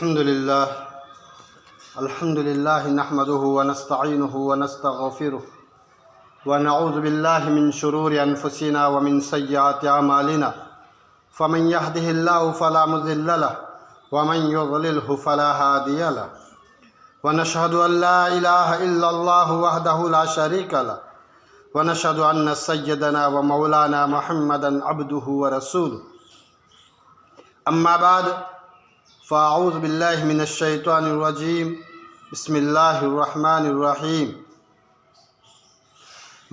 الحمد لله نحمده ونستعينه ونستغفره ونعوذ بالله من شرور أنفسنا ومن سيئات أعمالنا فمن يهده الله فلا مضل له ومن يضلله فلا هادي له ونشهد أن لا إله إلا الله وحده لا شريك له ونشهد أن سيدنا ومولانا محمدا عبده ورسوله أما بعد فأعوذ بالله من الشيطان الرجيم بسم الله الرحمن الرحيم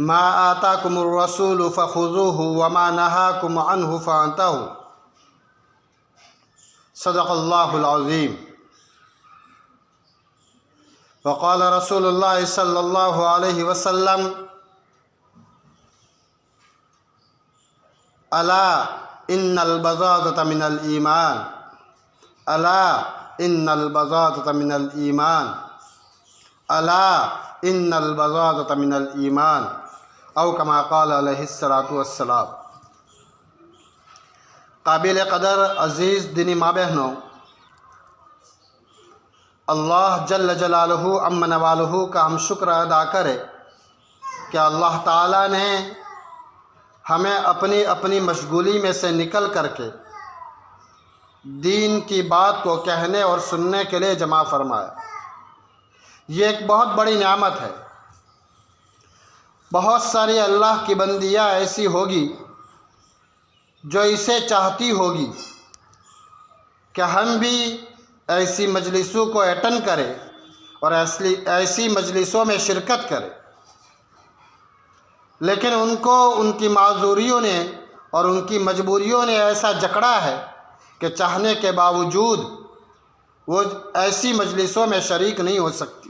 ما آتاكم الرسول فخذوه وما نهاكم عنه فانتهوا صدق الله العظيم وقال رسول الله صلى الله عليه وسلم ألا إن البذاءة من الإيمان ألا إن البذاءة من الإيمان ألا إن البذاءة من الإيمان او كما قال علیہ الصلاۃ والسلام۔ قابل قدر عزیز دینی ماں بہنوں، اللہ جل جلالہ عم نوالہ کا ہم شکر ادا کرے کہ اللہ تعالیٰ نے ہمیں اپنی اپنی مشغولی میں سے نکل کر کے دین کی بات کو کہنے اور سننے کے لیے جمع فرمایا۔ یہ ایک بہت بڑی نعمت ہے۔ بہت ساری اللہ کی بندیاں ایسی ہوگی جو اسے چاہتی ہوگی کہ ہم بھی ایسی مجلسوں کو اٹینڈ کریں اور ایسی مجلسوں میں شرکت کریں، لیکن ان کو ان کی معذوریوں نے اور ان کی مجبوریوں نے ایسا جکڑا ہے کہ چاہنے کے باوجود وہ ایسی مجلسوں میں شریک نہیں ہو سکتی۔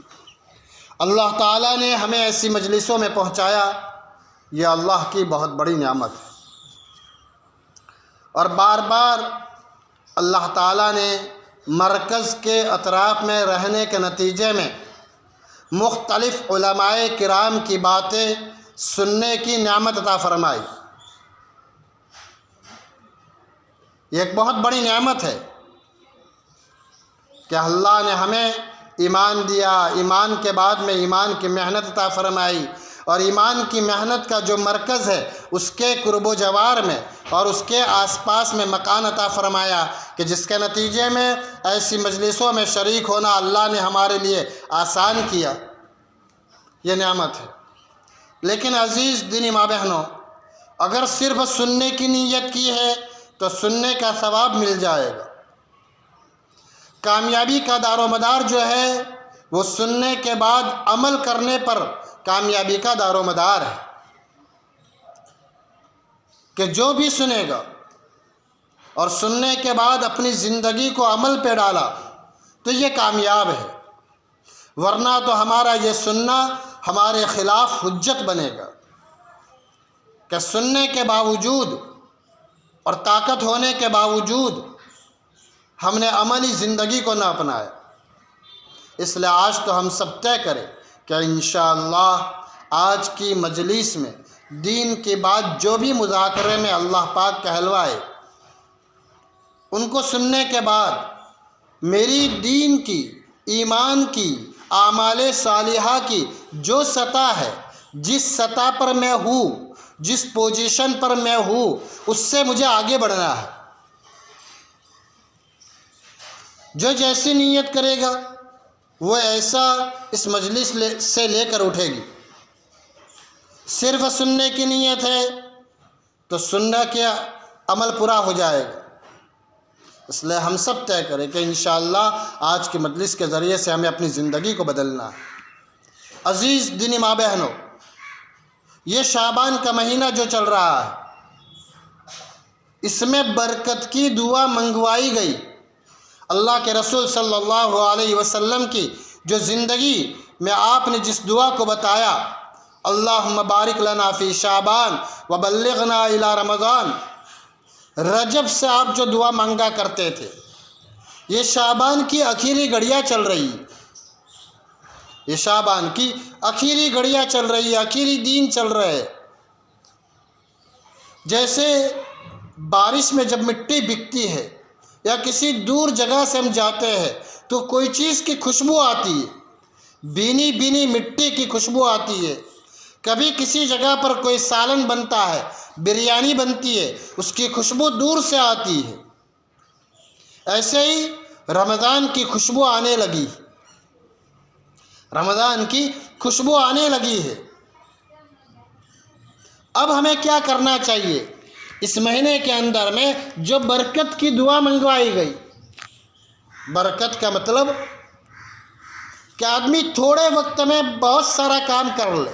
اللہ تعالیٰ نے ہمیں ایسی مجلسوں میں پہنچایا، یہ اللہ کی بہت بڑی نعمت ہے۔ اور بار بار اللہ تعالیٰ نے مرکز کے اطراف میں رہنے کے نتیجے میں مختلف علماء کرام کی باتیں سننے کی نعمت عطا فرمائی۔ یہ ایک بہت بڑی نعمت ہے کہ اللہ نے ہمیں ایمان دیا، ایمان کے بعد میں ایمان کی محنت عطا فرمائی، اور ایمان کی محنت کا جو مرکز ہے اس کے قرب و جوار میں اور اس کے آس پاس میں مکان عطا فرمایا کہ جس کے نتیجے میں ایسی مجلسوں میں شریک ہونا اللہ نے ہمارے لیے آسان کیا۔ یہ نعمت ہے۔ لیکن عزیز دینی ماں بہنوں، اگر صرف سننے کی نیت کی ہے تو سننے کا ثواب مل جائے گا۔ کامیابی کا دار و مدار جو ہے وہ سننے کے بعد عمل کرنے پر کامیابی کا دار و مدار ہے، کہ جو بھی سنے گا اور سننے کے بعد اپنی زندگی کو عمل پہ ڈالا تو یہ کامیاب ہے، ورنہ تو ہمارا یہ سننا ہمارے خلاف حجت بنے گا کہ سننے کے باوجود اور طاقت ہونے کے باوجود ہم نے عملی زندگی کو نہ اپنایا۔ اس لیے آج تو ہم سب طے کریں کہ انشاءاللہ آج کی مجلس میں دین کی بات جو بھی مذاکرے میں اللہ پاک کہلوائے، ان کو سننے کے بعد میری دین کی، ایمان کی، اعمال صالحہ کی جو سطح ہے، جس سطح پر میں ہوں، جس پوزیشن پر میں ہوں، اس سے مجھے آگے بڑھنا ہے۔ جو جیسی نیت کرے گا وہ ایسا اس مجلس سے لے کر اٹھے گی۔ صرف سننے کی نیت ہے تو سننا کیا عمل پورا ہو جائے گا۔ اس لیے ہم سب طے کریں کہ انشاءاللہ آج کی مجلس کے ذریعے سے ہمیں اپنی زندگی کو بدلنا ہے۔ عزیز دینی ماں بہنوں، یہ شعبان کا مہینہ جو چل رہا ہے، اس میں برکت کی دعا منگوائی گئی۔ اللہ کے رسول صلی اللہ علیہ وسلم کی جو زندگی میں آپ نے جس دعا کو بتایا، اللہم بارک لنا فی شعبان وبلغنا الی رمضان، رجب سے آپ جو دعا مانگا کرتے تھے، یہ شعبان کی آخری گھڑیاں چل رہی، یہ شعبان کی آخری گھڑیاں چل رہی، آخری دن چل رہے۔ جیسے بارش میں جب مٹی بکتی ہے یا کسی دور جگہ سے ہم جاتے ہیں تو کوئی چیز کی خوشبو آتی ہے، بینی بینی مٹی کی خوشبو آتی ہے، کبھی کسی جگہ پر کوئی سالن بنتا ہے، بریانی بنتی ہے، اس کی خوشبو دور سے آتی ہے۔ ایسے ہی رمضان کی خوشبو آنے لگی، رمضان کی خوشبو آنے لگی ہے۔ اب ہمیں کیا کرنا چاہیے؟ اس مہینے کے اندر میں جو برکت کی دعا منگوائی گئی، برکت کا مطلب کہ آدمی تھوڑے وقت میں بہت سارا کام کر لے۔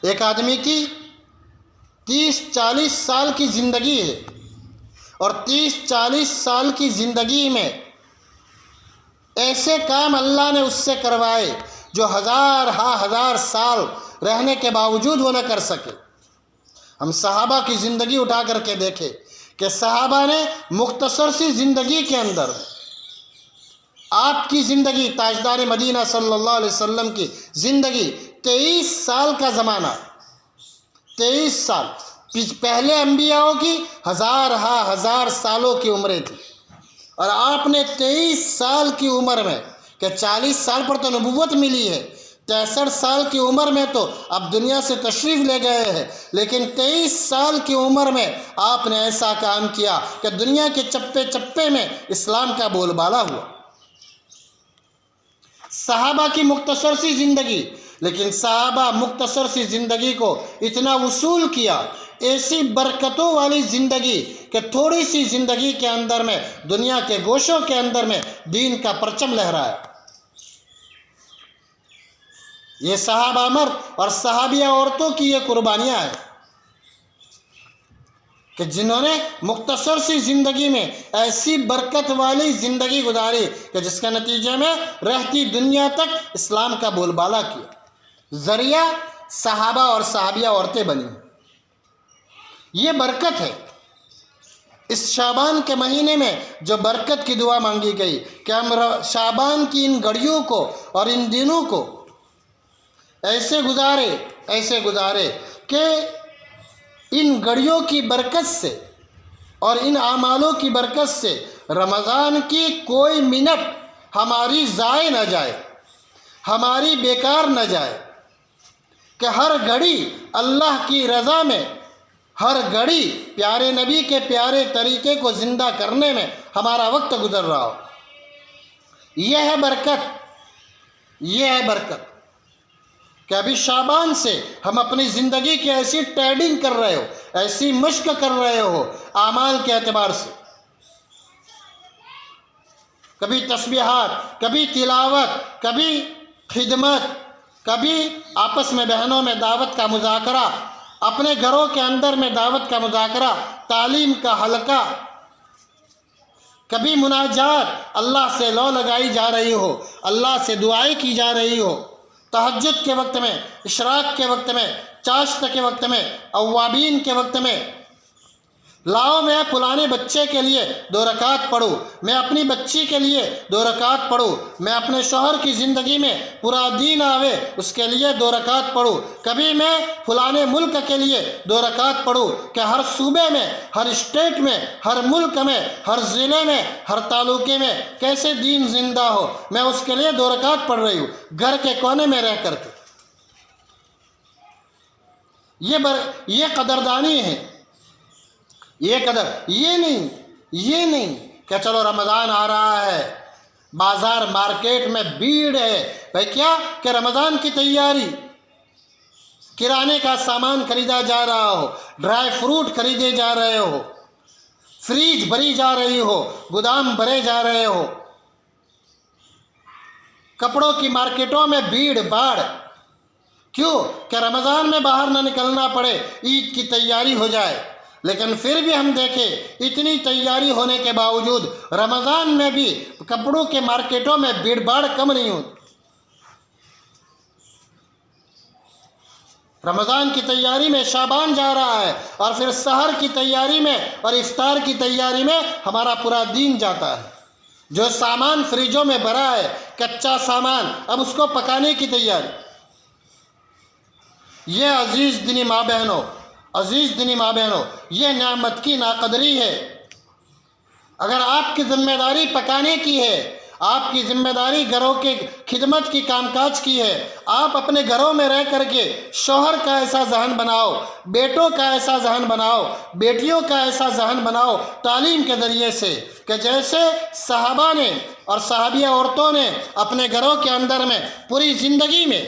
ایک آدمی کی 30-40 سال کی زندگی ہے، اور 30-40 سال کی زندگی میں ایسے کام اللہ نے اس سے کروائے جو ہزار سال رہنے کے باوجود وہ نہ کر سکے۔ ہم صحابہ کی زندگی اٹھا کر کے دیکھیں کہ صحابہ نے مختصر سی زندگی کے اندر، آپ کی زندگی تاجدار مدینہ صلی اللہ علیہ وسلم کی زندگی 23 سال کا زمانہ، 23 سال، پہلے انبیاءوں کی ہزار سالوں کی عمریں تھی، اور آپ نے 23 سال کی عمر میں، کہ 40 سال پر تو نبوت ملی ہے، 63 سال کی عمر میں تو اب دنیا سے تشریف لے گئے ہیں، لیکن 23 سال کی عمر میں آپ نے ایسا کام کیا کہ دنیا کے چپے چپے میں اسلام کا بول بالا ہوا۔ صحابہ کی مختصر سی زندگی، لیکن صحابہ مختصر سی زندگی کو اتنا وصول کیا، ایسی برکتوں والی زندگی کہ تھوڑی سی زندگی کے اندر میں دنیا کے گوشوں کے اندر میں دین کا پرچم لہرایا۔ یہ صحابہ مرد اور صحابیہ عورتوں کی یہ قربانیاں ہیں کہ جنہوں نے مختصر سی زندگی میں ایسی برکت والی زندگی گزاری کہ جس کے نتیجے میں رہتی دنیا تک اسلام کا بول بالا کیا، ذریعہ صحابہ اور صحابیہ عورتیں بنی۔ یہ برکت ہے۔ اس شعبان کے مہینے میں جو برکت کی دعا مانگی گئی کہ ہم شعبان کی ان گھڑیوں کو اور ان دنوں کو ایسے گزارے کہ ان گھڑیوں کی برکت سے اور ان اعمالوں کی برکت سے رمضان کی کوئی منٹ ہماری ضائع نہ جائے، ہماری بیکار نہ جائے، کہ ہر گھڑی اللہ کی رضا میں، ہر گھڑی پیارے نبی کے پیارے طریقے کو زندہ کرنے میں ہمارا وقت گزر رہا ہو۔ یہ ہے برکت کہ ابھی شعبان سے ہم اپنی زندگی کی ایسی ٹریڈنگ کر رہے ہو، ایسی مشق کر رہے ہو اعمال کے اعتبار سے، کبھی تسبیحات، کبھی تلاوت، کبھی خدمت، کبھی آپس میں بہنوں میں دعوت کا مذاکرہ، اپنے گھروں کے اندر میں دعوت کا مذاکرہ، تعلیم کا حلقہ، کبھی مناجات، اللہ سے لو لگائی جا رہی ہو، اللہ سے دعائیں کی جا رہی ہو، تہجد کے وقت میں، اشراق کے وقت میں، چاشت کے وقت میں، اوابین کے وقت میں، لاؤ میں فلانے بچے کے لیے 2 رکعت پڑھوں، میں اپنی بچی کے لیے 2 رکعت پڑھوں، میں اپنے شوہر کی زندگی میں پورا دین آوے اس کے لیے 2 رکعت پڑھوں، کبھی میں فلانے ملک کے لیے 2 رکعت پڑھوں، کہ ہر صوبے میں، ہر اسٹیٹ میں، ہر ملک میں، ہر ضلع میں، ہر تعلقے میں کیسے دین زندہ ہو، میں اس کے لیے 2 رکعت پڑھ رہی ہوں گھر کے کونے میں رہ کر کے۔ یہ قدردانی ہے، یہ نہیں کہ چلو رمضان آ رہا ہے، بازار مارکیٹ میں بھیڑ ہے، بھائی کیا کہ رمضان کی تیاری، کرانے کا سامان خریدا جا رہا ہو، ڈرائی فروٹ خریدے جا رہے ہو، فریج بھری جا رہی ہو، گودام بھرے جا رہے ہو، کپڑوں کی مارکیٹوں میں بھیڑ باڑ، کیوں کہ رمضان میں باہر نہ نکلنا پڑے، عید کی تیاری ہو جائے۔ لیکن پھر بھی ہم دیکھیں اتنی تیاری ہونے کے باوجود رمضان میں بھی کپڑوں کے مارکیٹوں میں بھیڑ باڑ کم نہیں ہوتی۔ رمضان کی تیاری میں شعبان جا رہا ہے، اور پھر سحر کی تیاری میں اور افطار کی تیاری میں ہمارا پورا دین جاتا ہے۔ جو سامان فریجوں میں بھرا ہے، کچا سامان، اب اس کو پکانے کی تیاری۔ یہ عزیز دینی ماں بہنوں، یہ نعمت کی ناقدری ہے۔ اگر آپ کی ذمہ داری پکانے کی ہے، آپ کی ذمہ داری گھروں کے خدمت کی کام کاج کی ہے، آپ اپنے گھروں میں رہ کر کے شوہر کا ایسا ذہن بناؤ، بیٹوں کا ایسا ذہن بناؤ، بیٹیوں کا ایسا ذہن بناؤ تعلیم کے ذریعے سے کہ جیسے صحابہ نے اور صحابیہ عورتوں نے اپنے گھروں کے اندر میں پوری زندگی میں،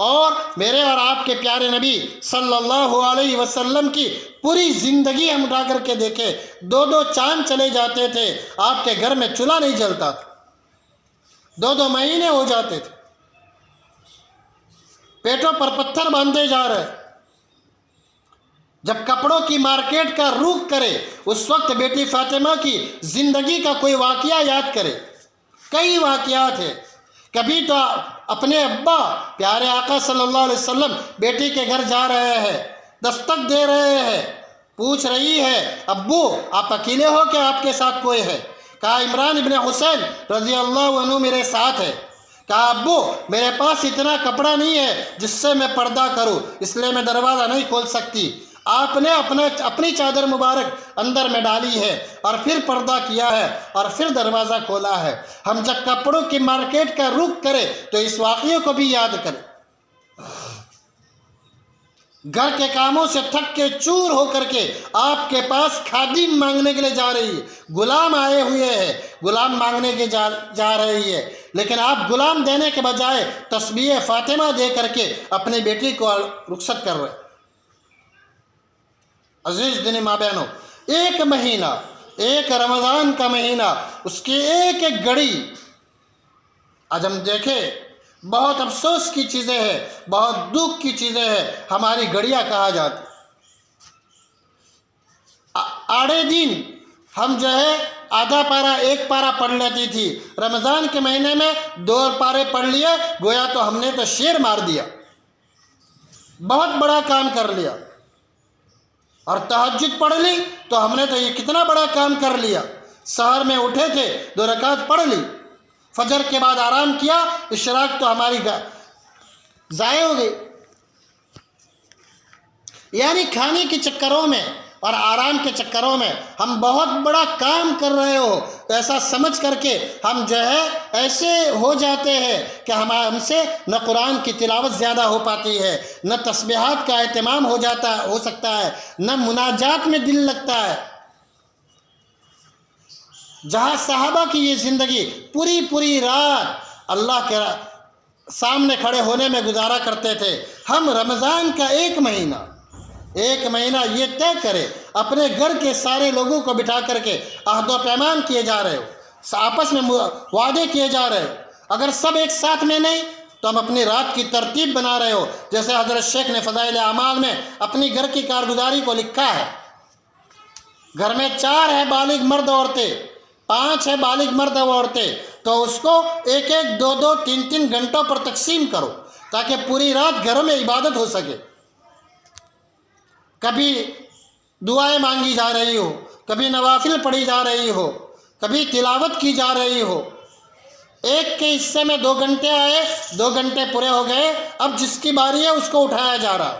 اور میرے اور آپ کے پیارے نبی صلی اللہ علیہ وسلم کی پوری زندگی ہم اٹھا کر کے دیکھیں، 2 چاند چلے جاتے تھے، آپ کے گھر میں چولہا نہیں جلتا تھا، 2 مہینے ہو جاتے تھے، پیٹوں پر پتھر باندھے جا رہے۔ جب کپڑوں کی مارکیٹ کا رخ کرے اس وقت بیٹی فاطمہ کی زندگی کا کوئی واقعہ یاد کرے۔ کئی واقعات ہیں، کبھی تو اپنے ابا پیارے آقا صلی اللہ علیہ وسلم بیٹی کے گھر جا رہے ہیں، دستک دے رہے ہیں، پوچھ رہی ہے ابو آپ اکیلے ہو کہ آپ کے ساتھ کوئی ہے؟ کہا عمران ابن حسین رضی اللہ عنہ میرے ساتھ ہے۔ کہا ابو میرے پاس اتنا کپڑا نہیں ہے جس سے میں پردہ کروں، اس لیے میں دروازہ نہیں کھول سکتی۔ آپ نے اپنی چادر مبارک اندر میں ڈالی ہے اور پھر پردہ کیا ہے اور پھر دروازہ کھولا ہے۔ ہم جب کپڑوں کی مارکیٹ کا رخ کریں تو اس واقعے کو بھی یاد کریں۔ گھر کے کاموں سے تھک کے چور ہو کر کے آپ کے پاس خادم مانگنے کے لیے جا رہی ہے، غلام آئے ہوئے ہیں، غلام مانگنے کے جا رہی ہے، لیکن آپ غلام دینے کے بجائے تسبیح فاطمہ دے کر کے اپنی بیٹی کو رخصت کر رہے۔ عزیز دینی ماں بہنوں، ایک مہینہ، ایک رمضان کا مہینہ، اس کی ایک ایک گھڑی آج ہم دیکھیں بہت افسوس کی چیزیں ہیں، بہت دکھ کی چیزیں ہیں، ہماری گھڑیاں کہا جاتی۔ آڑے دن ہم جو ہے آدھا پارا 1 پارا پڑھ لیتی تھی، رمضان کے مہینے میں 2 پارے پڑھ لیے، گویا تو ہم نے تو شیر مار دیا، بہت بڑا کام کر لیا۔ اور تہجد پڑھ لی تو ہم نے تو یہ کتنا بڑا کام کر لیا۔ سحر میں اٹھے تھے 2 رکعت پڑھ لی، فجر کے بعد آرام کیا، اشراق تو ہماری ضائع ہو گئی۔ یعنی کھانے کے چکروں میں اور آرام کے چکروں میں ہم بہت بڑا کام کر رہے ہو، ایسا سمجھ کر کے ہم جو ہے ایسے ہو جاتے ہیں کہ ہم سے نہ قرآن کی تلاوت زیادہ ہو پاتی ہے، نہ تسبیحات کا اہتمام ہو سکتا ہے، نہ مناجات میں دل لگتا ہے۔ جہاں صحابہ کی یہ زندگی پوری رات اللہ کے سامنے کھڑے ہونے میں گزارا کرتے تھے، ہم رمضان کا ایک مہینہ یہ طے کرے، اپنے گھر کے سارے لوگوں کو بٹھا کر کے عہد و پیمان کیے جا رہے ہو، آپس میں وعدے کیے جا رہے ہو، اگر سب ایک ساتھ میں نہیں تو ہم اپنی رات کی ترتیب بنا رہے ہو۔ جیسے حضرت شیخ نے فضائل اعمال میں اپنی گھر کی کارگزاری کو لکھا ہے، گھر میں 4 ہے بالغ مرد عورتیں، 5 ہے بالغ مرد عورتیں، تو اس کو 1 2 3 گھنٹوں پر تقسیم کرو تاکہ پوری رات گھر میں عبادت ہو سکے۔ کبھی دعائیں مانگی جا رہی ہو، کبھی نوافل پڑھی جا رہی ہو، کبھی تلاوت کی جا رہی ہو۔ ایک کے حصے میں 2 گھنٹے آئے، 2 گھنٹے پورے ہو گئے، اب جس کی باری ہے اس کو اٹھایا جا رہا۔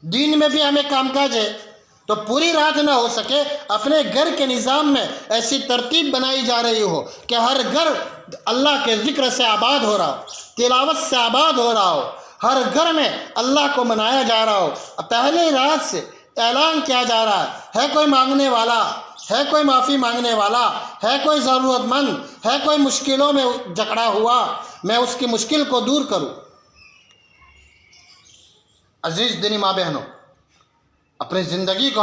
دین میں بھی ہمیں کام کاج ہے تو پوری رات نہ ہو سکے، اپنے گھر کے نظام میں ایسی ترتیب بنائی جا رہی ہو کہ ہر گھر اللہ کے ذکر سے آباد ہو رہا ہو، تلاوت سے آباد ہو رہا ہو، ہر گھر میں اللہ کو منایا جا رہا ہو۔ پہلی رات سے اعلان کیا جا رہا ہے کوئی مانگنے والا ہے، کوئی معافی مانگنے والا ہے، کوئی ضرورت مند ہے، کوئی مشکلوں میں جکڑا ہوا، میں اس کی مشکل کو دور کروں۔ عزیز دینی ماں بہنوں، اپنی زندگی کو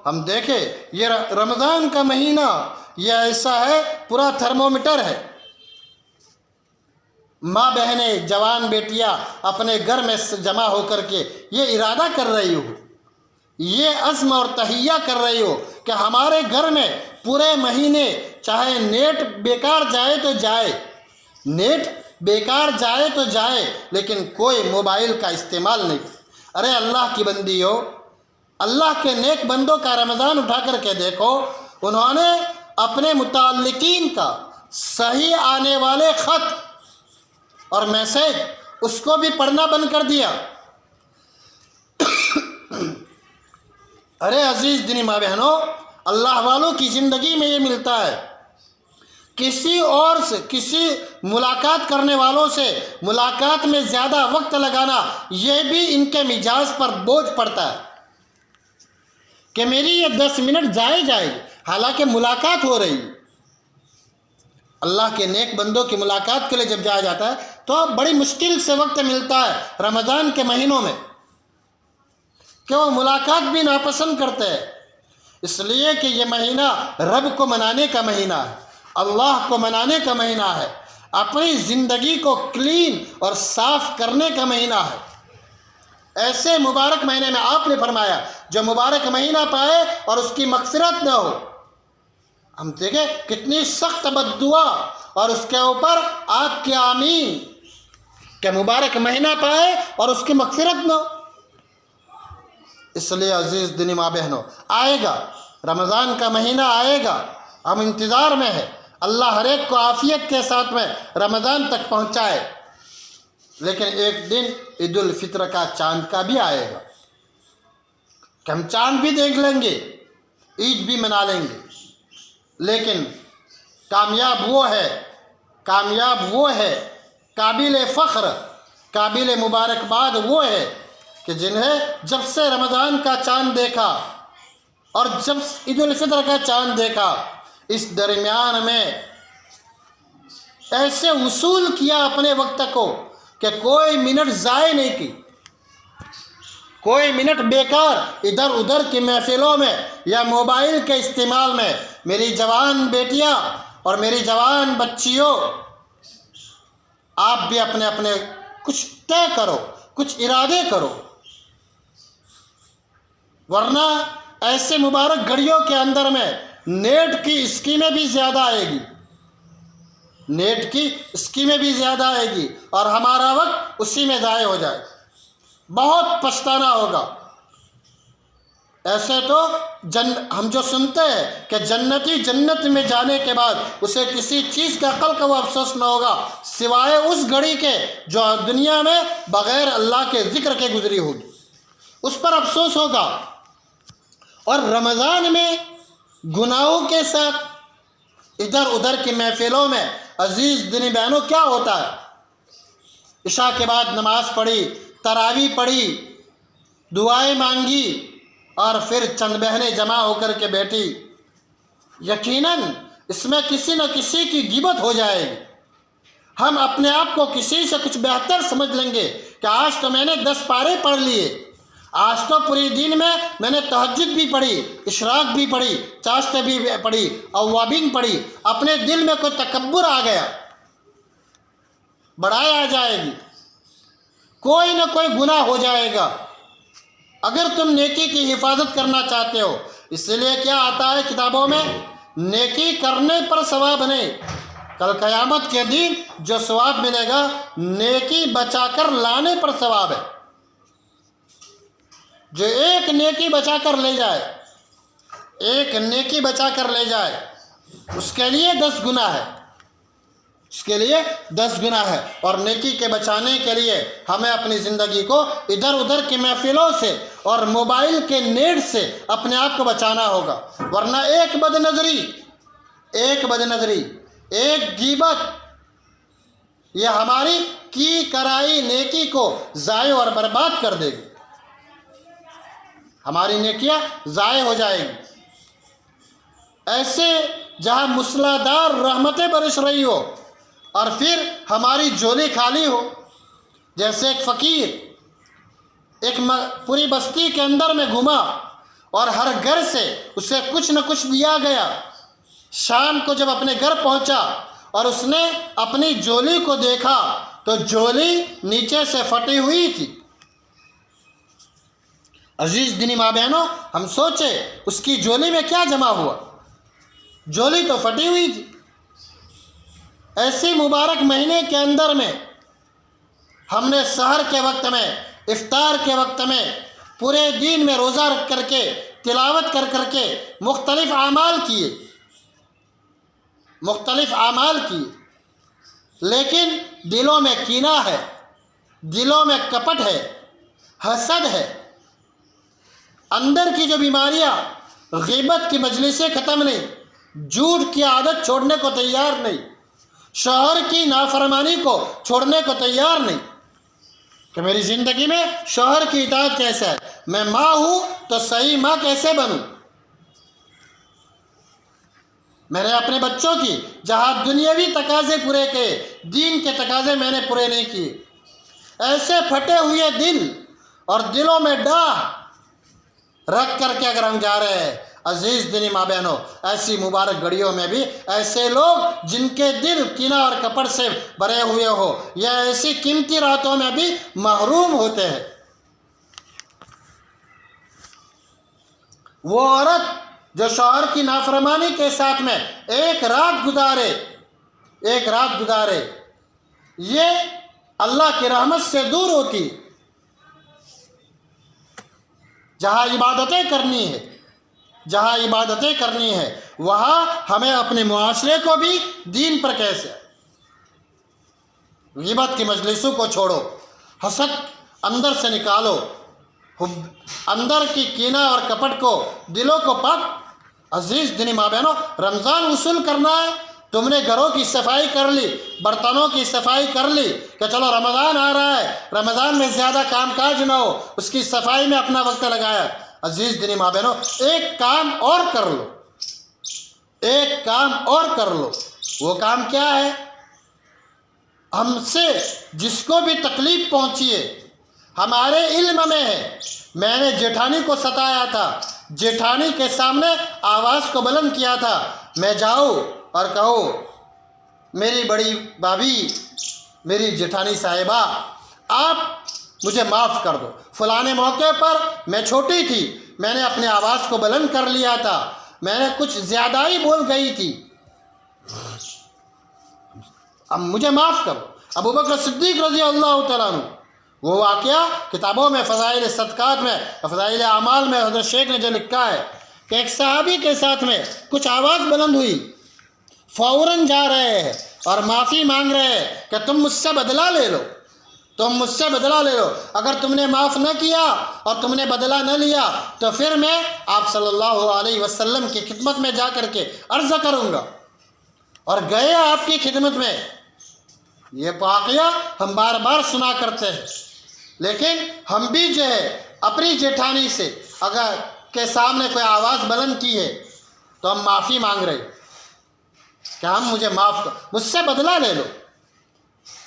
ہم دیکھیں، یہ رمضان کا مہینہ یہ ایسا ہے، پورا تھرمومیٹر ہے۔ ماں بہنیں، جوان بیٹیاں اپنے گھر میں جمع ہو کر کے یہ ارادہ کر رہی ہو، یہ عزم اور تہیہ کر رہی ہو کہ ہمارے گھر میں پورے مہینے چاہے نیٹ بیکار جائے تو جائے لیکن کوئی موبائل کا استعمال نہیں۔ ارے اللہ کی بندی ہو، اللہ کے نیک بندوں کا رمضان اٹھا کر کے دیکھو، انہوں نے اپنے متعلقین کا صحیح آنے والے خط اور میسیج اس کو بھی پڑھنا بند کر دیا۔ ارے عزیز دینی ماں بہنوں، اللہ والوں کی زندگی میں یہ ملتا ہے۔ کسی اور سے، کسی ملاقات کرنے والوں سے ملاقات میں زیادہ وقت لگانا، یہ بھی ان کے مزاج پر بوجھ پڑتا ہے کہ میری یہ 10 منٹ ضائع جائے گی، حالانکہ ملاقات ہو رہی ہے۔ اللہ کے نیک بندوں کی ملاقات کے لیے جب جایا جاتا ہے تو بڑی مشکل سے وقت ملتا ہے رمضان کے مہینوں میں، کہ وہ ملاقات بھی ناپسند کرتے ہیں، اس لیے کہ یہ مہینہ رب کو منانے کا مہینہ ہے، اللہ کو منانے کا مہینہ ہے، اپنی زندگی کو کلین اور صاف کرنے کا مہینہ ہے۔ ایسے مبارک مہینے میں آپ نے فرمایا جو مبارک مہینہ پائے اور اس کی مغفرت نہ ہو، ہم دیکھیں کتنی سخت بددعا، اور اس کے اوپر آپ کی آمین کہ مبارک مہینہ پائے اور اس کی مغفرت نہ ہو۔ اس لیے عزیز دینی ماں بہنوں، آئے گا رمضان کا مہینہ، آئے گا، ہم انتظار میں ہیں۔ اللہ ہر ایک کو عافیت کے ساتھ میں رمضان تک پہنچائے، لیکن ایک دن عید الفطر کا چاند کا بھی آئے گا کہ ہم چاند بھی دیکھ لیں گے، عید بھی منا لیں گے، لیکن کامیاب وہ ہے قابل فخر، قابل مبارکباد وہ ہے کہ جنہیں جب سے رمضان کا چاند دیکھا اور جب عید الفطر کا چاند دیکھا، اس درمیان میں ایسے وصول کیا اپنے وقت کو کہ کوئی منٹ ضائع نہیں کی، کوئی منٹ بیکار ادھر ادھر کی محفلوں میں یا موبائل کے استعمال میں۔ میری جوان بیٹیاں اور میری جوان بچیوں، آپ بھی اپنے اپنے کچھ طے کرو، کچھ ارادے کرو، ورنہ ایسے مبارک گھڑیوں کے اندر میں نیٹ کی اسکیمیں بھی زیادہ آئے گی، نیٹ کی اسکیمیں بھی زیادہ آئے گی اور ہمارا وقت اسی میں ضائع ہو جائے، بہت پچھتانا ہوگا۔ ایسے تو ہم جو سنتے ہیں کہ جنتی جنت میں جانے کے بعد اسے کسی چیز کا کل کا وہ افسوس نہ ہوگا سوائے اس گھڑی کے جو دنیا میں بغیر اللہ کے ذکر کے گزری ہوگی، اس پر افسوس ہوگا۔ اور رمضان میں گناہوں کے ساتھ ادھر ادھر کی محفلوں میں عزیز دینی بہنوں کیا ہوتا ہے؟ عشاء کے بعد نماز پڑھی، تراویح پڑھی، دعائیں مانگی اور پھر چند بہنیں جمع ہو کر کے بیٹھی، یقیناً اس میں کسی نہ کسی کی غیبت ہو جائے گی۔ ہم اپنے آپ کو کسی سے کچھ بہتر سمجھ لیں گے کہ آج تو میں نے 10 پارے پڑھ لیے، آج تو پوری دن میں نے تہجد بھی پڑھی، اشراق بھی پڑھی، چاشتیں بھی پڑھی، اوابین پڑھی۔ اپنے دل میں کوئی تکبر آ گیا، بڑائی آ جائے گی، کوئی نہ کوئی گناہ ہو جائے گا۔ اگر تم نیکی کی حفاظت کرنا چاہتے ہو، اس لیے کیا آتا ہے کتابوں میں، نیکی کرنے پر ثواب نہیں، کل قیامت کے دن جو ثواب ملے گا نیکی بچا کر لانے پر ثواب ہے۔ جو ایک نیکی بچا کر لے جائے، ایک نیکی بچا کر لے جائے، اس کے لیے 10 گناہ ہے، اس کے لیے 10 گناہ ہے۔ اور نیکی کے بچانے کے لیے ہمیں اپنی زندگی کو ادھر ادھر کی محفلوں سے اور موبائل کے نیٹ سے اپنے آپ کو بچانا ہوگا، ورنہ ایک بد نظری، ایک غیبت، یہ ہماری کی کرائی نیکی کو ضائع اور برباد کر دے گی، ہماری نیکیاں ضائع ہو جائیں گی۔ ایسے جہاں موسلادھار رحمتیں برس رہی ہو اور پھر ہماری جھولی خالی ہو، جیسے ایک فقیر ایک پوری بستی کے اندر میں گھوما اور ہر گھر سے اسے کچھ نہ کچھ دیا گیا، شام کو جب اپنے گھر پہنچا اور اس نے اپنی جھولی کو دیکھا تو جھولی نیچے سے پھٹی ہوئی تھی۔ عزیز دینی ماں بہنوں، ہم سوچے اس کی جھولی میں کیا جمع ہوا، جھولی تو پھٹی ہوئی تھی۔ ایسی مبارک مہینے کے اندر میں ہم نے سحر کے وقت میں، افطار کے وقت میں، پورے دن میں روزہ رکھ کر کے، تلاوت کر کر کے مختلف اعمال کیے، لیکن دلوں میں کینہ ہے، دلوں میں کپٹ ہے، حسد ہے، اندر کی جو بیماریاں غیبت کی مجلسیں ختم نہیں، جھوٹ کی عادت چھوڑنے کو تیار نہیں، شوہر کی نافرمانی کو چھوڑنے کو تیار نہیں کہ میری زندگی میں شوہر کی اطاعت کیسا ہے، میں ماں ہوں تو صحیح ماں کیسے بنوں، میں نے اپنے بچوں کی جہاں دنیاوی تقاضے پورے کیے، دین کے تقاضے میں نے پورے نہیں کیے۔ ایسے پھٹے ہوئے دل اور دلوں میں ڈاہ رکھ کر کے اگر ہم جا رہے ہیں، عزیز دینی ماں بہنوں، ایسی مبارک گھڑیوں میں بھی ایسے لوگ جن کے دل کینہ اور کپٹ سے بھرے ہوئے ہو، یا ایسی قیمتی راتوں میں بھی محروم ہوتے ہیں۔ وہ عورت جو شوہر کی نافرمانی کے ساتھ میں ایک رات گزارے، یہ اللہ کی رحمت سے دور ہوتی۔ جہاں عبادتیں کرنی ہے وہاں ہمیں اپنے معاشرے کو بھی دین پر کیسے، غیبت کی مجلسوں کو چھوڑو، حسد اندر سے نکالو، اندر کی کینہ اور کپٹ کو، دلوں کو پاک۔ عزیز دینی ماں بہنوں، رمضان وصول کرنا ہے، تم نے گھروں کی صفائی کر لی، برتنوں کی صفائی کر لی کہ چلو رمضان آ رہا ہے، رمضان میں زیادہ کام کاج نہ ہو، اس کی صفائی میں اپنا وقت لگایا۔ عزیز دینی ماں بہنوں، ایک کام اور کر لو، وہ کام کیا ہے؟ ہم سے جس کو بھی تکلیف پہنچی ہے، ہمارے علم میں ہے، میں نے جیٹھانی کو ستایا تھا، جیٹھانی کے سامنے آواز کو بلند کیا تھا، میں جاؤں اور کہوں میری بڑی بھابھی، میری جیٹھانی صاحبہ، آپ مجھے معاف کر دو، فلانے موقع پر میں چھوٹی تھی، میں نے اپنے آواز کو بلند کر لیا تھا، میں نے کچھ زیادہ ہی بول گئی تھی، اب مجھے معاف کرو۔ ابو بکر صدیق رضی اللہ تعالیٰ عنہ، وہ واقعہ کتابوں میں، فضائل صدقات میں، فضائل اعمال میں حضرت شیخ نے جو لکھا ہے کہ ایک صحابی کے ساتھ میں کچھ آواز بلند ہوئی، فوراً جا رہے ہیں اور معافی مانگ رہے ہیں کہ تم مجھ سے بدلہ لے لو، اگر تم نے معاف نہ کیا اور تم نے بدلہ نہ لیا تو پھر میں آپ صلی اللہ علیہ وسلم کی خدمت میں جا کر کے عرض کروں گا۔ اور گئے آپ کی خدمت میں۔ یہ واقعہ ہم بار بار سنا کرتے ہیں، لیکن ہم بھی جو ہے اپنی جیٹھانی سے اگر کے سامنے کوئی آواز بلند کی ہے تو ہم معافی مانگ رہے کہ ہم مجھے معاف کر، مجھ سے بدلہ لے لو۔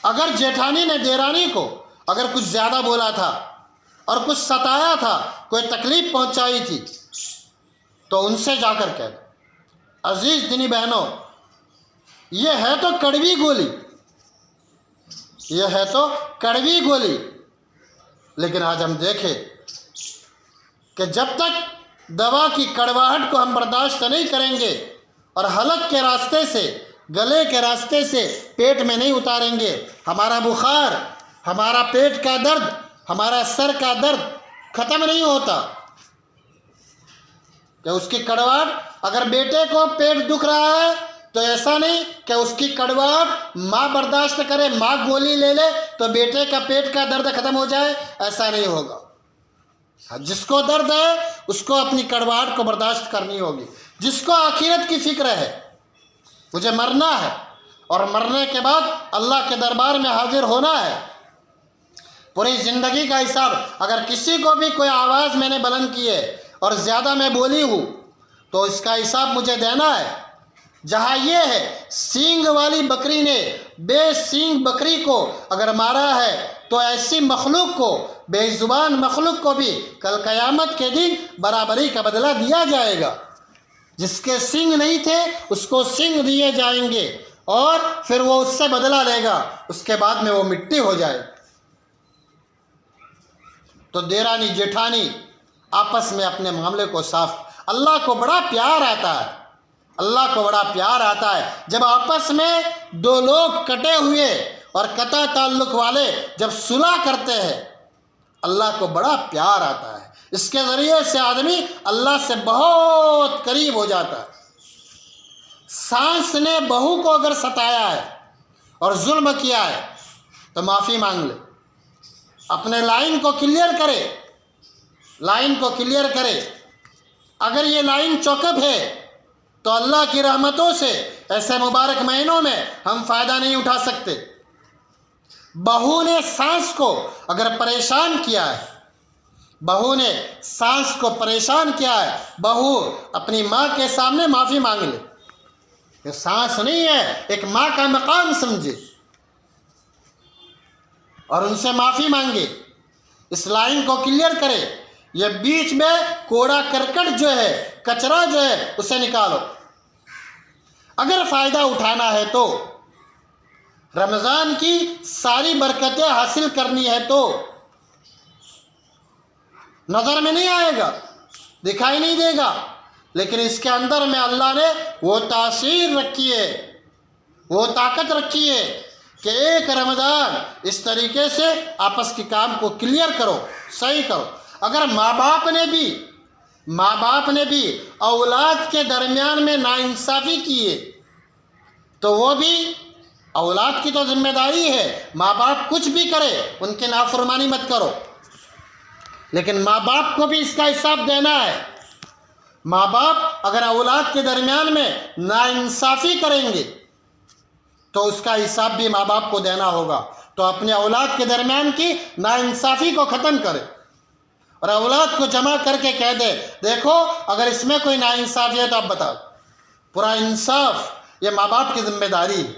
اگر جیٹھانی نے دیرانی کو اگر کچھ زیادہ بولا تھا اور کچھ ستایا تھا، کوئی تکلیف پہنچائی تھی، تو ان سے جا کر کہہ دو۔ عزیز دینی بہنوں، یہ ہے تو کڑوی گولی، لیکن آج ہم دیکھیں کہ جب تک دوا کی کڑواہٹ کو ہم برداشت نہیں کریں گے اور حلق کے راستے سے، گلے کے راستے سے پیٹ میں نہیں اتاریں گے، ہمارا بخار، ہمارا پیٹ کا درد، ہمارا سر کا درد ختم نہیں ہوتا۔ کہ اس کی کڑواہٹ، اگر بیٹے کو پیٹ دکھ رہا ہے تو ایسا نہیں کہ اس کی کڑواہٹ ماں برداشت کرے، ماں گولی لے لے تو بیٹے کا پیٹ کا درد ختم ہو جائے، ایسا نہیں ہوگا۔ جس کو درد ہے اس کو اپنی کڑواہٹ کو برداشت کرنی ہوگی۔ جس کو آخرت کی فکر ہے، مجھے مرنا ہے اور مرنے کے بعد اللہ کے دربار میں حاضر ہونا ہے، پوری زندگی کا حساب۔ اگر کسی کو بھی کوئی آواز میں نے بلند کی ہے اور زیادہ میں بولی ہوں تو اس کا حساب مجھے دینا ہے۔ جہاں یہ ہے سینگ والی بکری نے بے سینگ بکری کو اگر مارا ہے تو ایسی مخلوق کو، بے زبان مخلوق کو بھی کل قیامت کے دن برابری کا بدلہ دیا جائے گا۔ جس کے سینگ نہیں تھے اس کو سینگ دیے جائیں گے اور پھر وہ اس سے بدلہ لے گا، اس کے بعد میں وہ مٹی ہو جائے۔ تو دیرانی جیٹھانی آپس میں اپنے معاملے کو صاف، اللہ کو بڑا پیار آتا ہے جب آپس میں دو لوگ کٹے ہوئے اور قطع تعلق والے جب صلح کرتے ہیں، اللہ کو بڑا پیار آتا ہے۔ اس کے ذریعے سے آدمی اللہ سے بہت قریب ہو جاتا ہے۔ سانس نے بہو کو اگر ستایا ہے اور ظلم کیا ہے تو معافی مانگ لے، اپنے لائن کو کلیئر کرے، اگر یہ لائن چوکب ہے تو اللہ کی رحمتوں سے ایسے مبارک مہینوں میں ہم فائدہ نہیں اٹھا سکتے۔ بہو نے ساس کو اگر پریشان کیا ہے، بہو نے ساس کو پریشان کیا ہے، بہو اپنی ماں کے سامنے معافی مانگ لے۔ یہ ساس نہیں ہے، ایک ماں کا مقام سمجھے اور ان سے معافی مانگے، اس لائن کو کلیئر کرے۔ یہ بیچ میں کوڑا کرکٹ جو ہے، کچرا جو ہے، اسے نکالو۔ اگر فائدہ اٹھانا ہے تو، رمضان کی ساری برکتیں حاصل کرنی ہے تو نظر میں نہیں آئے گا، دکھائی نہیں دے گا، لیکن اس کے اندر میں اللہ نے وہ تاثیر رکھی ہے، وہ طاقت رکھی ہے کہ ایک رمضان اس طریقے سے آپس کے کام کو کلیئر کرو، صحیح کرو۔ اگر ماں باپ نے بھی اولاد کے درمیان میں ناانصافی کی ہے تو وہ بھی اولاد کی تو ذمہ داری ہے، ماں باپ کچھ بھی کرے ان کی نافرمانی مت کرو، لیکن ماں باپ کو بھی اس کا حساب دینا ہے۔ ماں باپ اگر اولاد کے درمیان میں ناانصافی کریں گے تو اس کا حساب بھی ماں باپ کو دینا ہوگا۔ تو اپنے اولاد کے درمیان کی ناانصافی کو ختم کرے اور اولاد کو جمع کر کے کہہ دے، دیکھو اگر اس میں کوئی ناانصافی ہے تو آپ بتاؤ۔ پورا انصاف یہ ماں باپ کی ذمہ داری ہے۔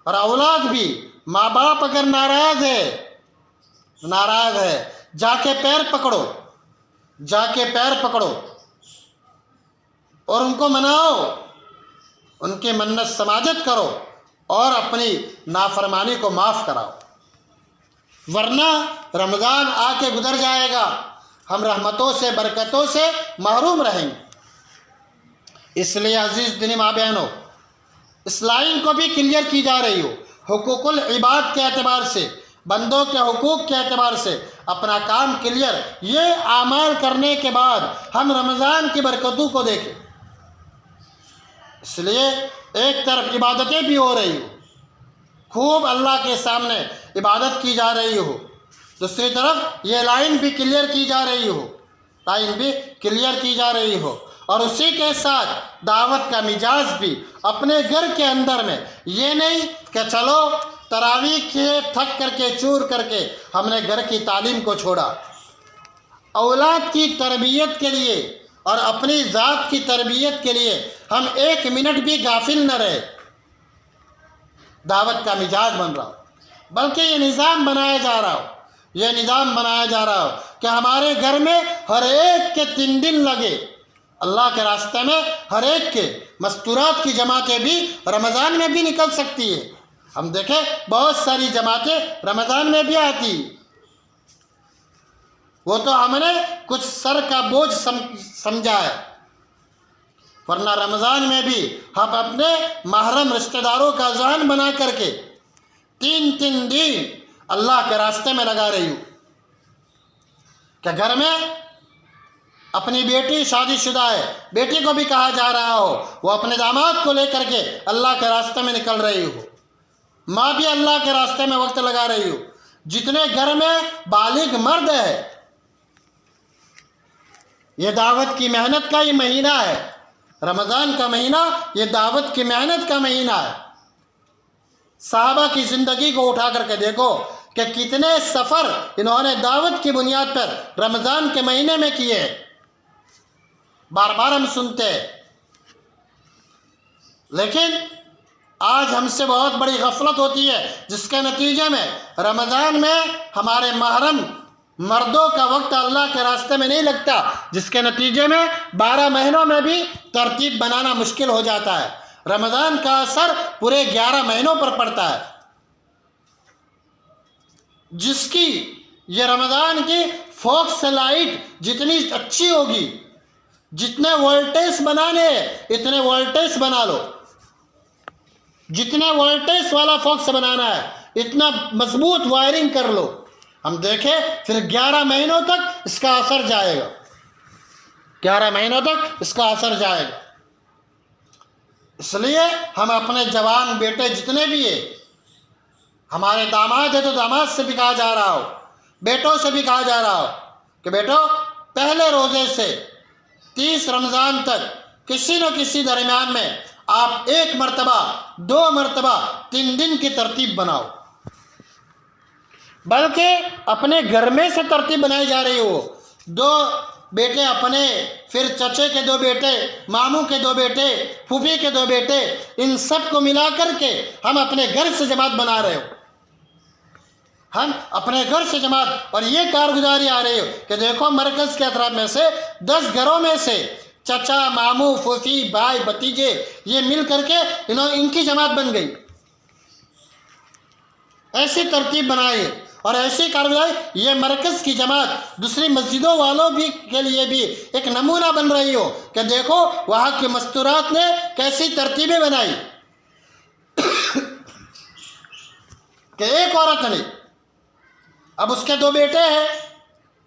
اور اولاد بھی، ماں باپ اگر ناراض ہے، جا کے پیر پکڑو اور ان کو مناؤ، ان کی منت سماجت کرو اور اپنی نافرمانی کو معاف کراؤ، ورنہ رمضان آ کے گزر جائے گا، ہم رحمتوں سے برکتوں سے محروم رہیں گے۔ اس لیے عزیز دینی ماں بہنوں، اس لائن کو بھی کلیئر کی جا رہی ہو، حقوق العباد کے اعتبار سے، بندوں کے حقوق کے اعتبار سے اپنا کام کلیئر۔ یہ اعمال کرنے کے بعد ہم رمضان کی برکتوں کو دیکھیں۔ اس لیے ایک طرف عبادتیں بھی ہو رہی ہو، خوب اللہ کے سامنے عبادت کی جا رہی ہو، دوسری طرف یہ لائن بھی کلیئر کی جا رہی ہو، اور اسی کے ساتھ دعوت کا مزاج بھی اپنے گھر کے اندر میں۔ یہ نہیں کہ چلو تراویح کے تھک کر کے چور کر کے ہم نے گھر کی تعلیم کو چھوڑا۔ اولاد کی تربیت کے لیے اور اپنی ذات کی تربیت کے لیے ہم ایک منٹ بھی غافل نہ رہے۔ دعوت کا مزاج بن رہا ہو، بلکہ یہ نظام بنایا جا رہا ہو کہ ہمارے گھر میں ہر ایک کے 3 دن لگے اللہ کے راستے میں، ہر ایک کے مستورات کی جماعتیں بھی رمضان میں بھی نکل سکتی ہے۔ ہم دیکھیں بہت ساری جماعتیں رمضان میں بھی آتی، وہ تو ہم نے کچھ سر کا بوجھ سمجھا ہے، ورنہ رمضان میں بھی ہم اپنے محرم رشتہ داروں کا ذہن بنا کر کے 3 دن اللہ کے راستے میں لگا رہی ہوں کہ گھر میں اپنی بیٹی شادی شدہ ہے، بیٹی کو بھی کہا جا رہا ہو وہ اپنے داماد کو لے کر کے اللہ کے راستے میں نکل رہی ہو، ماں بھی اللہ کے راستے میں وقت لگا رہی ہو۔ جتنے گھر میں بالغ مرد ہے، یہ دعوت کی محنت کا یہ مہینہ ہے، رمضان کا مہینہ یہ دعوت کی محنت کا مہینہ ہے۔ صحابہ کی زندگی کو اٹھا کر کے دیکھو کہ کتنے سفر انہوں نے دعوت کی بنیاد پر رمضان کے مہینے میں کیے، بار بار ہم سنتے ہیں۔ لیکن آج ہم سے بہت بڑی غفلت ہوتی ہے، جس کے نتیجے میں رمضان میں ہمارے محرم مردوں کا وقت اللہ کے راستے میں نہیں لگتا، جس کے نتیجے میں 12 مہینوں میں بھی ترتیب بنانا مشکل ہو جاتا ہے۔ رمضان کا اثر پورے 11 مہینوں پر پڑتا ہے، جس کی یہ رمضان کی فوکس لائٹ جتنی اچھی ہوگی، جتنے وولٹیج بنانے اتنے وولٹیج بنا لو، جتنے وولٹیج والا فوکس بنانا ہے اتنا مضبوط وائرنگ کر لو۔ ہم دیکھیں پھر 11 مہینوں تک اس کا اثر جائے گا، 11 مہینوں تک اس کا اثر جائے گا۔ اس لیے ہم اپنے جوان بیٹے جتنے بھی ہیں، ہمارے داماد ہیں تو داماد سے بھی کہا جا رہا ہو، بیٹوں سے بھی کہا جا رہا ہو کہ بیٹو پہلے روزے سے 30 رمضان تک کسی نہ کسی درمیان میں آپ 1 مرتبہ 2 مرتبہ 3 دن کی ترتیب بناؤ، بلکہ اپنے گھر میں سے ترتیب بنائی جا رہی ہو، 2 بیٹے اپنے، پھر چچے کے 2 بیٹے، ماموں کے 2 بیٹے، پھوپھی کے 2 بیٹے، ان سب کو ملا کر کے ہم اپنے گھر سے جماعت بنا رہے ہو، ہم اپنے گھر سے جماعت، اور یہ کارگزاری آ رہی ہو کہ دیکھو مرکز کے اطراف میں سے 10 گھروں میں سے چچا، ماموں، پھوپھی، بھائی، بھتیجے یہ مل کر کے ان کی جماعت بن گئی۔ ایسی ترتیب بنائیے اور ایسی کارگزاری، یہ مرکز کی جماعت دوسری مسجدوں والوں بھی کے لیے بھی ایک نمونہ بن رہی ہو کہ دیکھو وہاں کی مستورات نے کیسی ترتیبیں بنائی کہ ایک عورت نے، اب اس کے 2 بیٹے ہیں،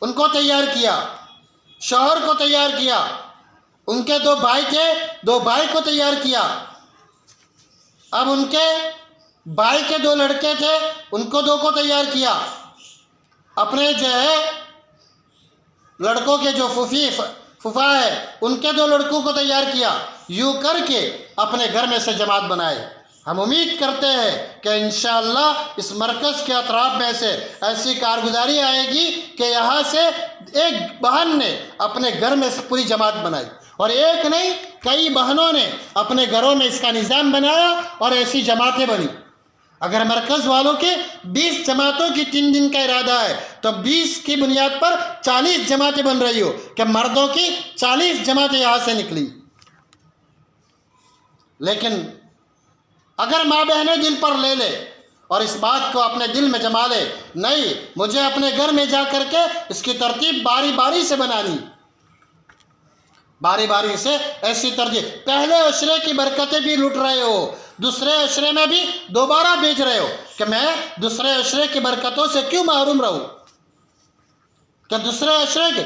ان کو تیار کیا، شوہر کو تیار کیا، ان کے 2 بھائی تھے، 2 بھائی کو تیار کیا، اب ان کے بھائی کے 2 لڑکے تھے، ان کو 2 کو تیار کیا، اپنے جو ہے لڑکوں کے جو پھوپھا ہے ان کے 2 لڑکوں کو تیار کیا، یوں کر کے اپنے گھر میں سے جماعت بنائے۔ ہم امید کرتے ہیں کہ انشاءاللہ اس مرکز کے اطراف میں سے ایسی کارگزاری آئے گی کہ یہاں سے ایک بہن نے اپنے گھر میں سے پوری جماعت بنائی، اور ایک نہیں کئی بہنوں نے اپنے گھروں میں اس کا نظام بنایا اور ایسی جماعتیں بنی۔ اگر مرکز والوں کے 20 جماعتوں کی 3 دن کا ارادہ ہے تو 20 کی بنیاد پر 40 جماعتیں بن رہی ہو کہ مردوں کی 40 جماعتیں یہاں سے نکلی۔ لیکن اگر ماں بہنیں دل پر لے لے اور اس بات کو اپنے دل میں جما لے، نہیں مجھے اپنے گھر میں جا کر کے اس کی ترتیب باری باری سے بنانی، باری باری سے ایسی ترتیب، پہلے عشرے کی برکتیں بھی لوٹ رہے ہو، دوسرے عشرے میں بھی دوبارہ بیچ رہے ہو کہ میں دوسرے عشرے کی برکتوں سے کیوں محروم رہوں، کہ دوسرے عشرے کے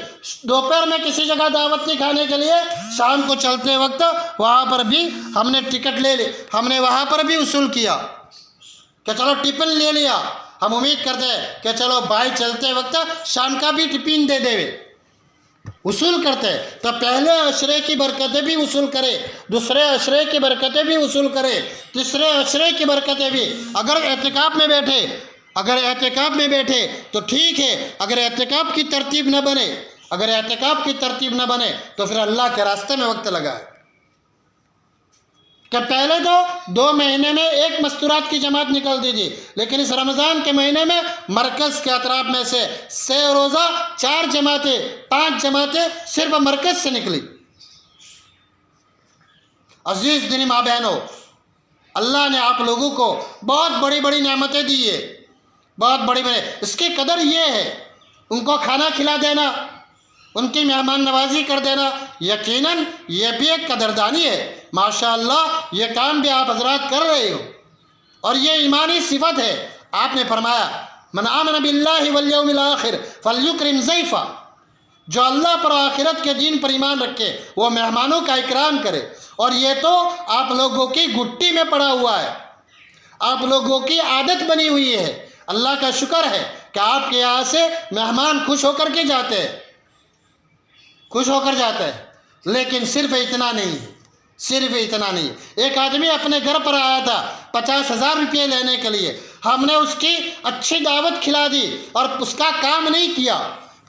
دوپہر میں کسی جگہ دعوت نہیں کھانے کے لیے، شام کو چلتے وقت وہاں پر بھی ہم نے ٹکٹ لے لی، ہم نے وہاں پر بھی وصول کیا کہ چلو ٹفن لے لیا، ہم امید کرتے ہیں کہ چلو بھائی چلتے وقت شام کا بھی ٹفن دے دے، وصول کرتے ہیں۔ تو پہلے عشرے کی برکتیں بھی وصول کرے، دوسرے عشرے کی برکتیں بھی وصول کرے، تیسرے عشرے کی برکتیں بھی۔ اگر اعتکاف میں بیٹھے تو ٹھیک ہے، اگر اعتکاف کی ترتیب نہ بنے، تو پھر اللہ کے راستے میں وقت لگائے کہ پہلے تو 2 مہینے میں 1 مستورات کی جماعت نکل دی تھی، لیکن اس رمضان کے مہینے میں مرکز کے اطراف میں سے 6 روزہ 4 جماعتیں 5 جماعتیں صرف مرکز سے نکلی۔ عزیز دینی ماں بہنوں، اللہ نے آپ لوگوں کو بہت بڑی بڑی نعمتیں دی ہے، بہت بڑی بڑی، اس کی قدر یہ ہے ان کو کھانا کھلا دینا، ان کی مہمان نوازی کر دینا، یقیناً یہ بھی ایک قدردانی ہے۔ ماشاءاللہ یہ کام بھی آپ حضرات کر رہے ہو اور یہ ایمانی صفت ہے۔ آپ نے فرمایا من آمن باللہ والیوم الآخر فلیکرم ضیفہ، جو اللہ پر آخرت کے دین پر ایمان رکھے وہ مہمانوں کا اکرام کرے، اور یہ تو آپ لوگوں کی گھٹی میں پڑا ہوا ہے، آپ لوگوں کی عادت بنی ہوئی ہے۔ اللہ کا شکر ہے کہ آپ کے یہاں سے مہمان خوش ہو کر کے جاتے ہیں، لیکن صرف اتنا نہیں، ایک آدمی اپنے گھر پر آیا تھا 50,000 روپے لینے کے لیے، ہم نے اس کی اچھی دعوت کھلا دی اور اس کا کام نہیں کیا،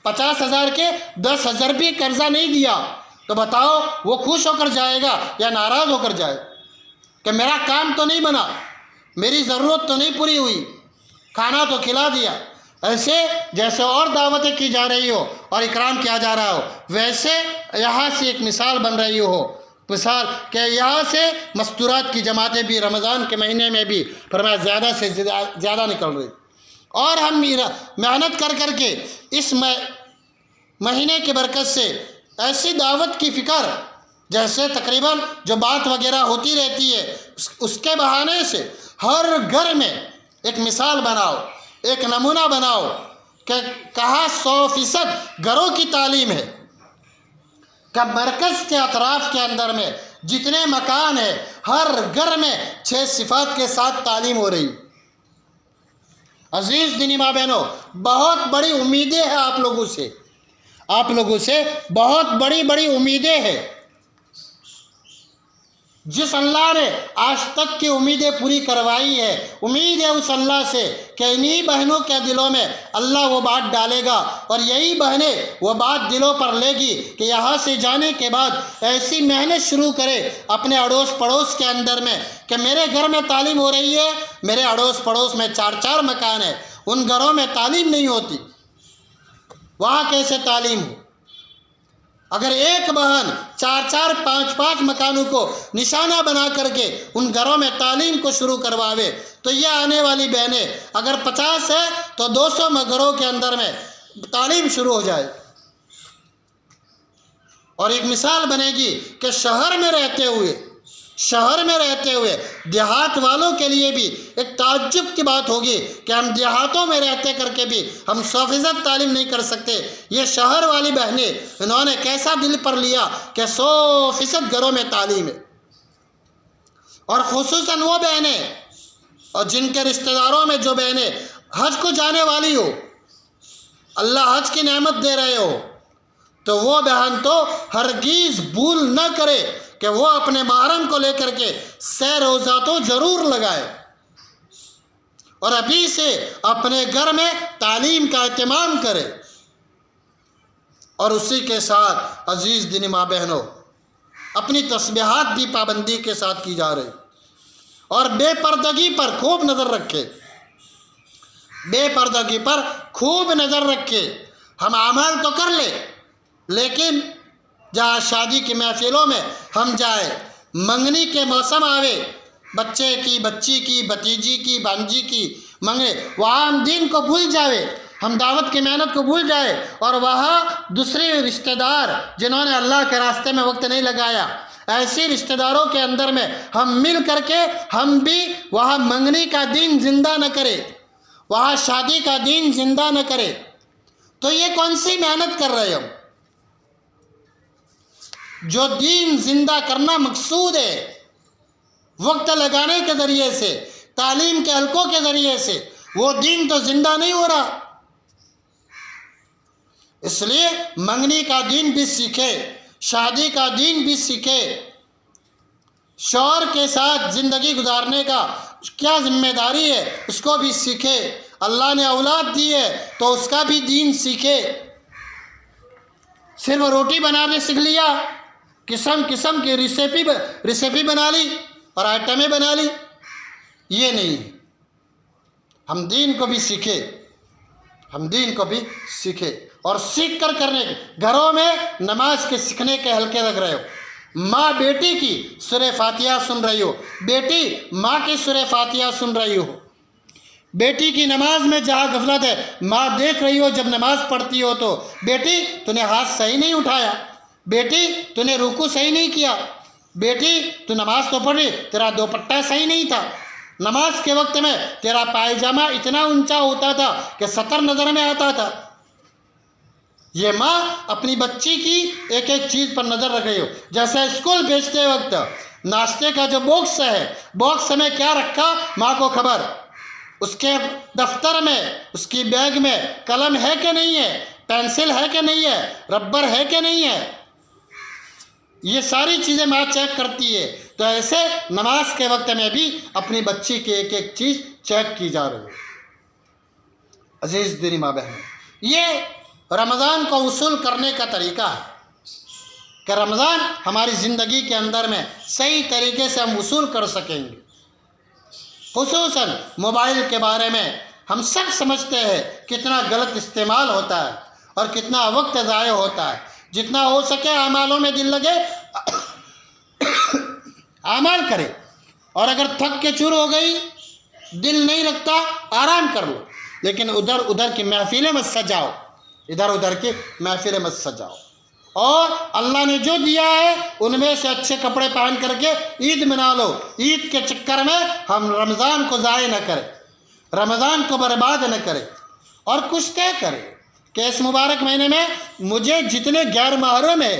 50,000 کے 10,000 بھی قرضہ نہیں دیا، تو بتاؤ وہ خوش ہو کر جائے گا یا ناراض ہو کر جائے کہ میرا کام تو نہیں بنا، میری ضرورت تو نہیں پوری ہوئی، کھانا تو کھلا دیا۔ ایسے جیسے اور دعوتیں کی جا رہی ہو اور اکرام کیا جا رہا ہو، ویسے یہاں سے ایک مثال بن رہی ہو، مثال کہ یہاں سے مستورات کی جماعتیں بھی رمضان کے مہینے میں بھی فرمایا زیادہ سے زیادہ نکل رہی، اور ہم محنت کر کے اس مہینے کی برکت سے ایسی دعوت کی فکر، جیسے تقریباً جو بات وغیرہ ہوتی رہتی ہے، اس کے بہانے سے ہر گھر میں ایک مثال بناؤ، ایک نمونہ بناؤ کہ کہاں 100% گھروں کی تعلیم ہے، کہ مرکز کے اطراف کے اندر میں جتنے مکان ہیں ہر گھر میں 6 صفات کے ساتھ تعلیم ہو رہی۔ عزیز دینی ماں بہنوں، بہت بڑی امیدیں ہیں آپ لوگوں سے، آپ لوگوں سے بہت بڑی بڑی امیدیں ہیں. جس اللہ نے آج تک کی امیدیں پوری کروائی ہے، امید ہے اس اللہ سے کہ انہی بہنوں کے دلوں میں اللہ وہ بات ڈالے گا، اور یہی بہنیں وہ بات دلوں پر لے گی کہ یہاں سے جانے کے بعد ایسی محنت شروع کرے اپنے اڑوس پڑوس کے اندر میں کہ میرے گھر میں تعلیم ہو رہی ہے، میرے اڑوس پڑوس میں 4 مکان ہیں، ان گھروں میں تعلیم نہیں ہوتی، وہاں کیسے تعلیم ہو؟ اگر ایک بہن 4 5 مکانوں کو نشانہ بنا کر کے ان گھروں میں تعلیم کو شروع کرواوے تو یہ آنے والی بہنیں اگر 50 ہے تو 200 گھروں کے اندر میں تعلیم شروع ہو جائے. اور ایک مثال بنے گی کہ شہر میں رہتے ہوئے دیہات والوں کے لیے بھی ایک تعجب کی بات ہوگی کہ ہم دیہاتوں میں رہتے کر کے بھی ہم 100% تعلیم نہیں کر سکتے. یہ شہر والی بہنیں انہوں نے کیسا دل پر لیا کہ 100% گھروں میں تعلیم ہے. اور خصوصاً وہ بہنیں اور جن کے رشتہ داروں میں جو بہنیں حج کو جانے والی ہو، اللہ حج کی نعمت دے رہے ہو، تو وہ بہن تو ہرگز بھول نہ کرے کہ وہ اپنے محرم کو لے کر کے سیر روزہ تو ضرور لگائے، اور ابھی سے اپنے گھر میں تعلیم کا اہتمام کرے. اور اسی کے ساتھ عزیز دینی ماں بہنوں، اپنی تسبیحات بھی پابندی کے ساتھ کی جا رہی، اور بے پردگی پر خوب نظر رکھے. ہم اعمال تو کر لیں، لیکن جہاں شادی کی محفلوں میں ہم جائیں، منگنی کے موسم آوے، بچے کی، بچی کی، بھتیجی کی، بانجی کی منگے، وہاں ہم دین کو بھول جاوے، ہم دعوت کی محنت کو بھول جائے، اور وہاں دوسرے رشتہ دار جنہوں نے اللہ کے راستے میں وقت نہیں لگایا، ایسی رشتہ داروں کے اندر میں ہم مل کر کے ہم بھی وہاں منگنی کا دین زندہ نہ کرے، وہاں شادی کا دین زندہ نہ کرے، تو یہ کون سی محنت کر رہے ہم؟ جو دین زندہ کرنا مقصود ہے، وقت لگانے کے ذریعے سے، تعلیم کے حلقوں کے ذریعے سے، وہ دین تو زندہ نہیں ہو رہا. اس لیے منگنی کا دین بھی سیکھے، شادی کا دین بھی سیکھے، شوہر کے ساتھ زندگی گزارنے کا کیا ذمہ داری ہے اس کو بھی سیکھے. اللہ نے اولاد دی ہے تو اس کا بھی دین سیکھے. صرف روٹی بنانے سیکھ لیا، قسم قسم کی ریسیپی بنا لی اور آئٹمیں بنا لی، یہ نہیں. ہم دین کو بھی سیکھے، اور سیکھ کر کرنے کے گھروں میں نماز کے سیکھنے کے حلقے لگ رہے ہو. ماں بیٹی کی سورہ فاتحہ سن رہی ہو، بیٹی ماں کی سورہ فاتحہ سن رہی ہو. بیٹی کی نماز میں جہاں غفلت ہے، ماں دیکھ رہی ہو جب نماز پڑھتی ہو تو بیٹی تو نے ہاتھ صحیح نہیں اٹھایا، بیٹی تو نے رکوع صحیح نہیں کیا، بیٹی تو نماز تو پڑھی، تیرا دوپٹہ صحیح نہیں تھا، نماز کے وقت میں تیرا پائجامہ اتنا اونچا ہوتا تھا کہ سطر نظر میں آتا تھا. یہ ماں اپنی بچی کی ایک ایک چیز پر نظر رکھ رہی ہو. جیسے اسکول بھیجتے وقت ناشتے کا جو باکس میں کیا رکھا ماں کو خبر، اس کے دفتر میں، اس کی بیگ میں قلم ہے کہ نہیں ہے، پینسل ہے کہ نہیں ہے، ربر ہے کہ نہیں ہے، یہ ساری چیزیں ماں چیک کرتی ہے. تو ایسے نماز کے وقت میں بھی اپنی بچی کی ایک ایک چیز چیک کی جا رہی ہے. عزیز دینی ماں بہن، یہ رمضان کو وصول کرنے کا طریقہ ہے کہ رمضان ہماری زندگی کے اندر میں صحیح طریقے سے ہم وصول کر سکیں گے. خصوصاً موبائل کے بارے میں ہم سب سمجھتے ہیں کتنا غلط استعمال ہوتا ہے اور کتنا وقت ضائع ہوتا ہے. جتنا ہو سکے اعمالوں میں دل لگے، اعمال کرے، اور اگر تھک کے چور ہو گئی، دل نہیں لگتا، آرام کر لو، لیکن ادھر کی محفلیں مت سجاؤ، اور اللہ نے جو دیا ہے ان میں سے اچھے کپڑے پہن کر کے عید منا لو. عید کے چکر میں ہم رمضان کو ضائع نہ کریں، رمضان کو برباد نہ کریں، اور کچھ طے کریں کہ اس مبارک مہینے میں مجھے جتنے غیر محرم ہیں،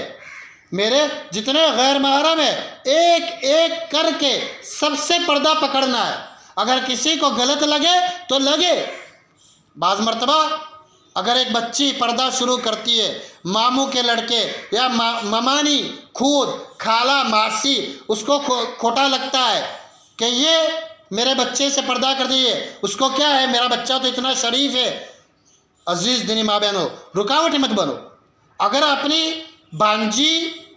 میرے جتنے غیر محرم ہیں، ایک ایک کر کے سب سے پردہ پکڑنا ہے. اگر کسی کو غلط لگے تو لگے. بعض مرتبہ اگر ایک بچی پردہ شروع کرتی ہے، ماموں کے لڑکے یا ممانی خود خالہ ماسی اس کو کھوٹا لگتا ہے کہ یہ میرے بچے سے پردہ کر دیے، اس کو کیا ہے، میرا بچہ تو اتنا شریف ہے۔ عزیز دینی ماں بہنوں، رکاوٹ مت بنو۔ اگر اپنی بانجی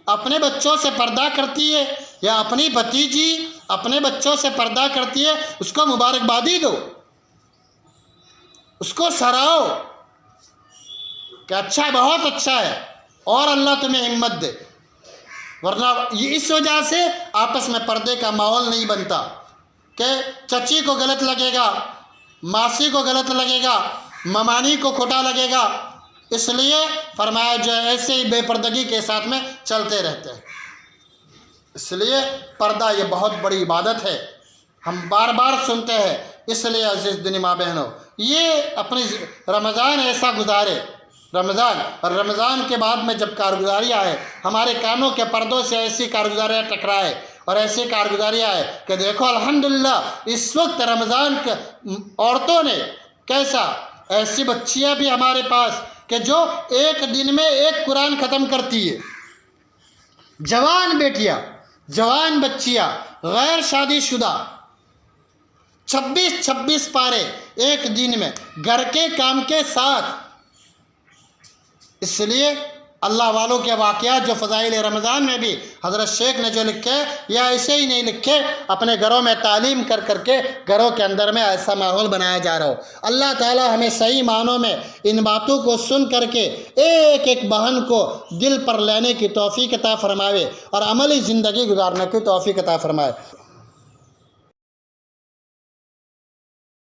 اپنے بچوں سے پردہ کرتی ہے یا اپنی بھتیجی اپنے بچوں سے پردہ کرتی ہے، اس کو مبارکبادی دو، اس کو سراہو کہ اچھا ہے، بہت اچھا ہے، اور اللہ تمہیں ہمت دے۔ ورنہ یہ اس وجہ سے آپس میں پردے کا ماحول نہیں بنتا کہ چچی کو غلط لگے گا، ماسی کو غلط لگے گا، ممانی کو کھوٹا لگے گا، اس لیے فرمایا جو ایسے ہی بے پردگی کے ساتھ میں چلتے رہتے ہیں۔ اس لیے پردہ یہ بہت بڑی عبادت ہے، ہم بار بار سنتے ہیں۔ اس لیے عزیز دینی ماں بہنوں، یہ اپنی رمضان ایسا گزارے، رمضان اور رمضان کے بعد میں جب کارگزاری آئے، ہمارے کانوں کے پردوں سے ایسی کارگزاریاں ٹکرائے اور ایسی کارگزاری آئے کہ دیکھو الحمدللہ اس وقت رمضان کے عورتوں نے کیسا، ایسی بچیاں بھی ہمارے پاس کہ جو ایک دن میں ایک قرآن ختم کرتی ہے، جوان بیٹیاں، جوان بچیاں، غیر شادی شدہ، 26 پارے ایک دن میں گھر کے کام کے ساتھ۔ اس لیے اللہ والوں کے واقعات جو فضائل رمضان میں بھی حضرت شیخ نے جو لکھے یا ایسے ہی نہیں لکھے، اپنے گھروں میں تعلیم کر کے گھروں کے اندر میں ایسا ماحول بنایا جا رہا ہو۔ اللہ تعالی ہمیں صحیح معنوں میں ان باتوں کو سن کر کے ایک ایک بہن کو دل پر لینے کی توفیق عطا فرمائے اور عملی زندگی گزارنے کی توفیق عطا فرمائے۔